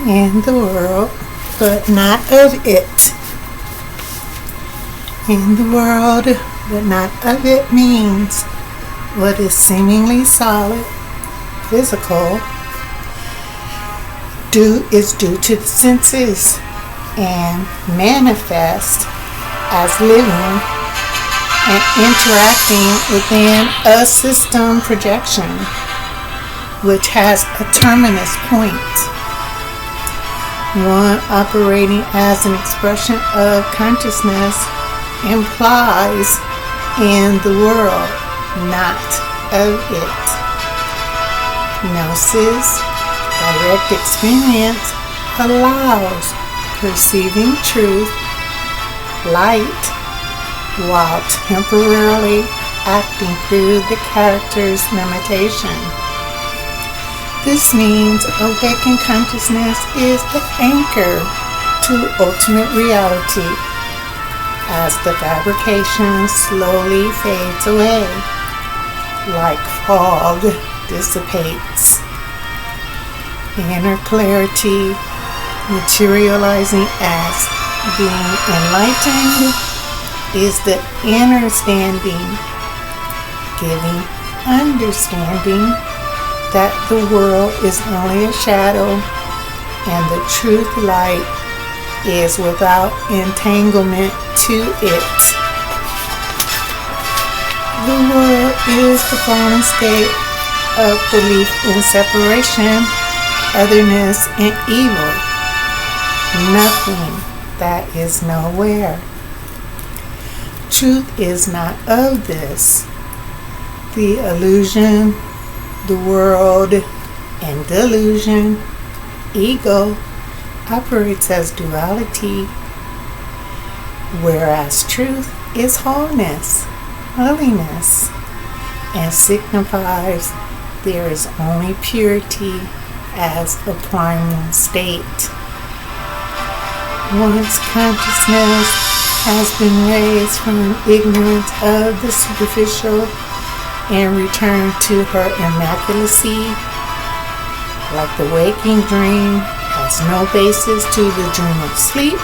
in the world, but not of it. In the world, but not of it means what is seemingly solid, physical, is due to the senses and manifest as living and interacting within a system projection which has a terminus point, one operating as an expression of consciousness implies in the world, not of it. Gnosis, direct experience, allows perceiving truth, light, while temporarily acting through the character's limitation. This means awakened consciousness is the anchor to ultimate reality as the fabrication slowly fades away, like fog dissipates. Inner clarity materializing as being enlightened is the inner standing, giving understanding that the world is only a shadow and the truth light is without entanglement to it. The world is the fallen state of belief in separation, otherness, and evil. Nothing that is nowhere. Truth is not of this. The illusion, the world, and delusion, ego, operates as duality, whereas truth is wholeness, holiness, and signifies there is only purity as a primal state. Once consciousness has been raised from ignorance of the superficial and returned to her immaculacy, like the waking dream has no basis to the dream of sleep,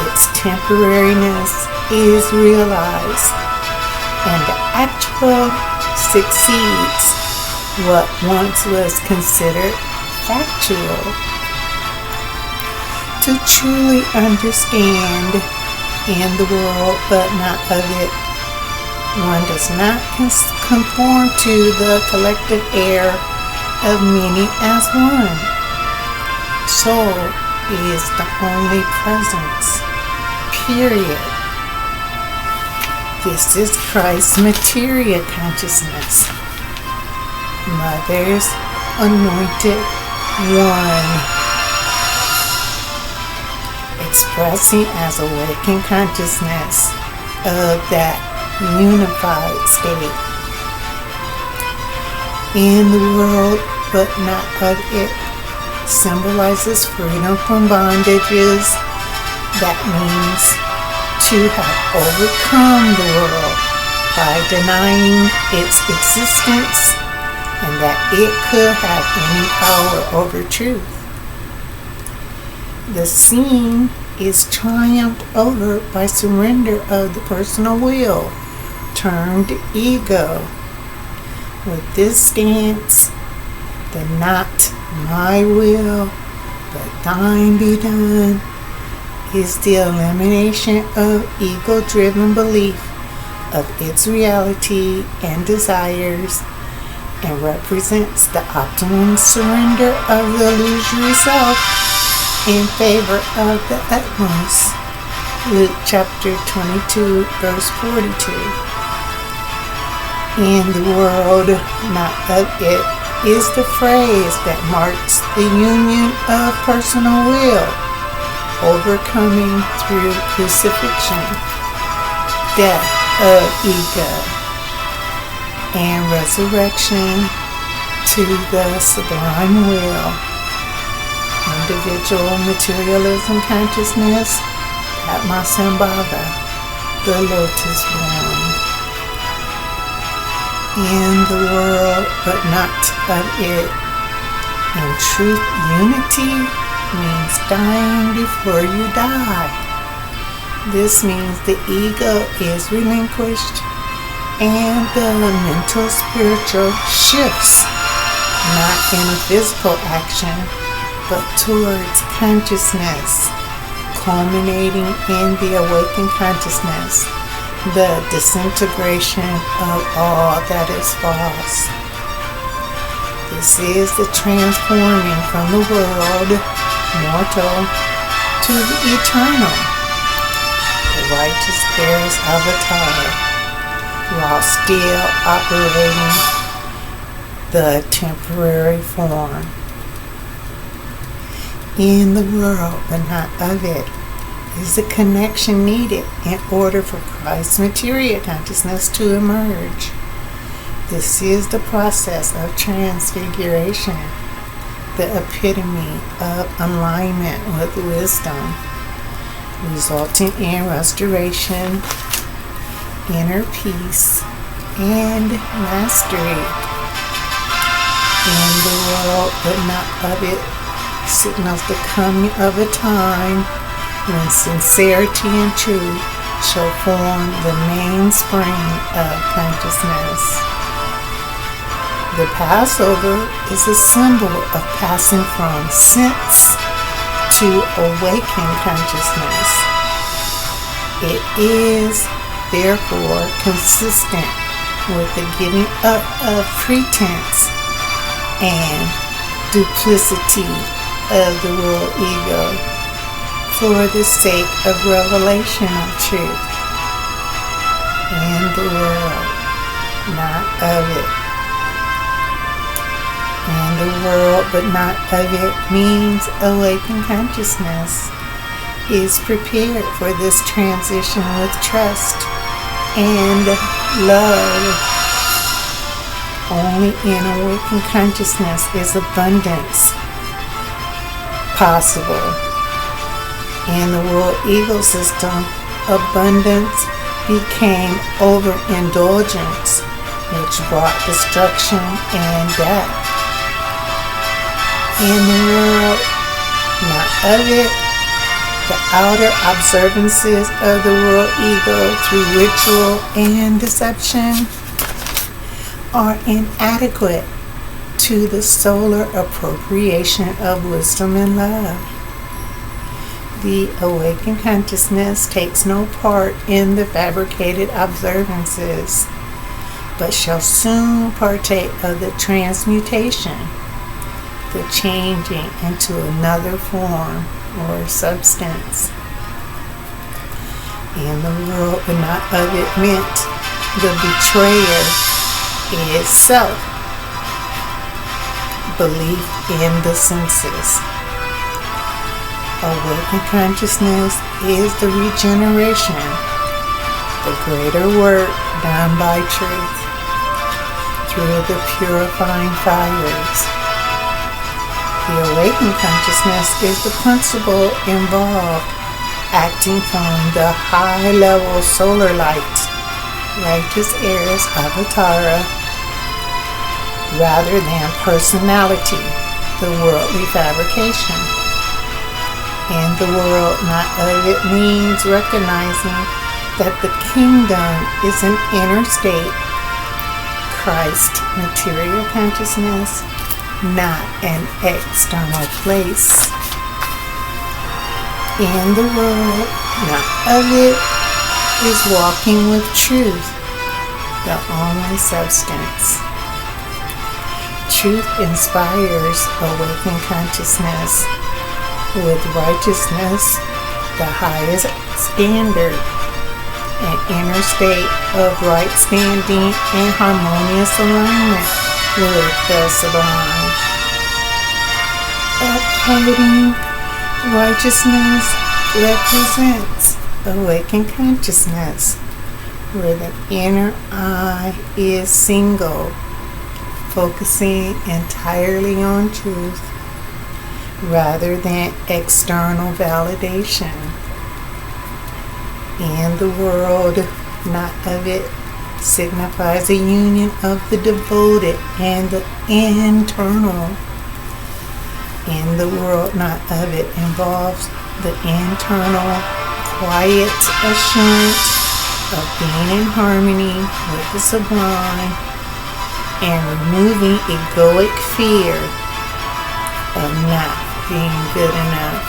its temporariness is realized, and the actual succeeds what once was considered factual. To truly understand in the world but not of it, one does not conform to the collective air of many as one. Soul is the only presence, period. This is Christ's material consciousness, Mother's anointed one, expressing as awakened consciousness of that unified state. In the world, but not of it, symbolizes freedom from bondages. That means to have overcome the world by denying its existence and that it could have any power over truth. The scene is triumphed over by surrender of the personal will, termed ego. With this stance, the not my will, but thine be done, is the elimination of ego-driven belief of its reality and desires, and represents the optimum surrender of the illusory self in favor of the utmost. Luke chapter 22, verse 42. In the world, not of it, is the phrase that marks the union of personal will, overcoming through crucifixion, death of ego, and resurrection to the sublime will. Individual materialism consciousness, Atma-Sambhava, the lotus born. In the world, but not of it, In truth, unity means dying before you die. This means the ego is relinquished and the mental spiritual shifts, not in a physical action, but towards consciousness, culminating in the awakened consciousness, the disintegration of all that is false. This is the transforming from the world, mortal, to the eternal, the righteous heirs avatar, while still operating the temporary form. In the world, but not of it, is the connection needed in order for Christ's material consciousness to emerge. This is the process of transfiguration, the epitome of alignment with wisdom, resulting in restoration, inner peace, and mastery. In the world, but not of it, signals the coming of a time when sincerity and truth shall form the mainspring of consciousness. The Passover is a symbol of passing from sense to awakened consciousness. It is, therefore, consistent with the giving up of pretense and duplicity of the world ego for the sake of revelation of truth. In the world, not of it. In the world, but not of it means awakened consciousness is prepared for this transition with trust and love. Only in awakened consciousness is abundance possible. In the world ecosystem, abundance became overindulgence, which brought destruction and death. In the world, not of it, the outer observances of the world ego through ritual and deception are inadequate to the solar appropriation of wisdom and love. The awakened consciousness takes no part in the fabricated observances, but shall soon partake of the transmutation, the changing into another form or substance. In the world, but not of it meant the betrayer is self, belief in the senses. Awakened consciousness is the regeneration, the greater work done by truth through the purifying fires. The awakened consciousness is the principle involved, acting from the high-level solar light, righteous heirs avatara, rather than personality, the worldly fabrication. In the world, not of it means recognizing that the kingdom is an inner state, Christ material consciousness, not an external place. In the world, not of it, is walking with truth, the only substance. Truth inspires awakened consciousness with righteousness, the highest standard, an inner state of right standing and harmonious alignment with the sublime. Upholding righteousness represents awakened consciousness, where the inner eye is single, focusing entirely on truth rather than external validation. In the world, not of it, signifies a union of the devoted and the internal, In the world, not of it, involves the internal, quiet assurance of being in harmony with the sublime and removing egoic fear of not being good enough.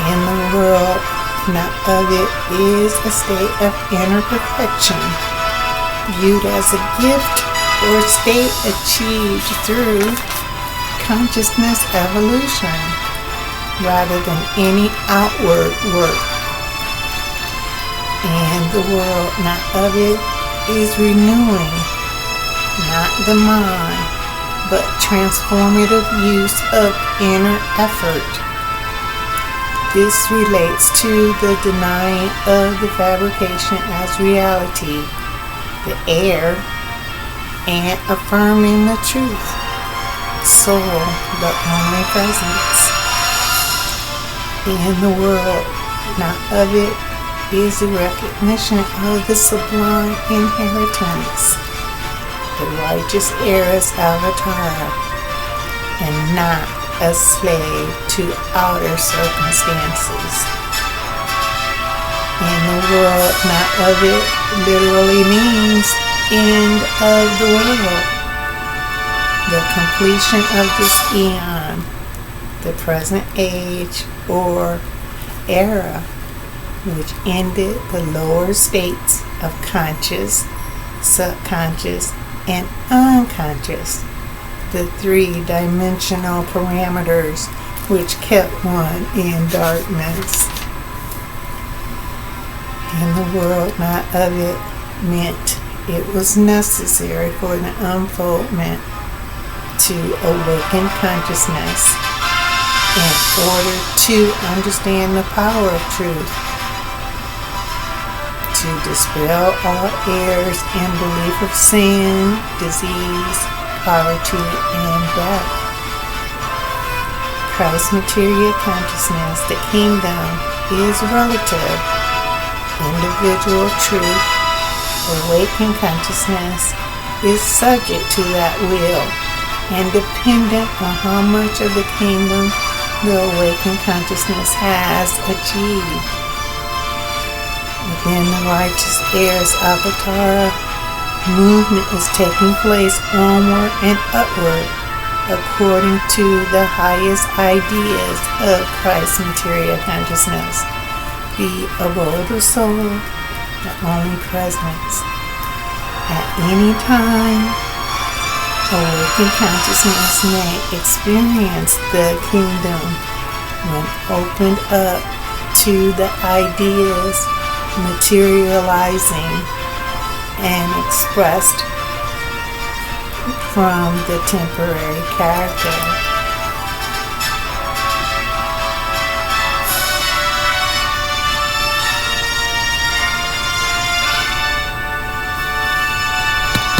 In the world, not of it, is a state of inner perfection, viewed as a gift or state achieved through consciousness evolution rather than any outward work. And the world, not of it, is renewing, not the mind, but transformative use of inner effort. This relates to the denying of the fabrication as reality, the air, and affirming the truth, soul, the only presence. In the world, not of it, is a recognition of the sublime inheritance, the righteous heiress avatar, and not a slave to outer circumstances. In the world, not of it, literally means end of the world, the completion of this eon, the present age or era, which ended the lower states of conscious, subconscious, and unconscious, the three-dimensional parameters which kept one in darkness. In the world, not of it, meant it was necessary for the unfoldment to awaken consciousness in order to understand the power of truth, to dispel all errors and belief of sin, disease, poverty, and death. Christ's material consciousness, the kingdom, is relative. Individual truth, awakened consciousness, is subject to that will and dependent on how much of the kingdom the awakened consciousness has achieved. Within the righteous heirs avatar, movement is taking place onward and upward according to the highest ideas of Christ's material consciousness, the abode of soul, the only presence. At any time, awakened consciousness may experience the kingdom when opened up to the ideas materializing and expressed from the temporary character.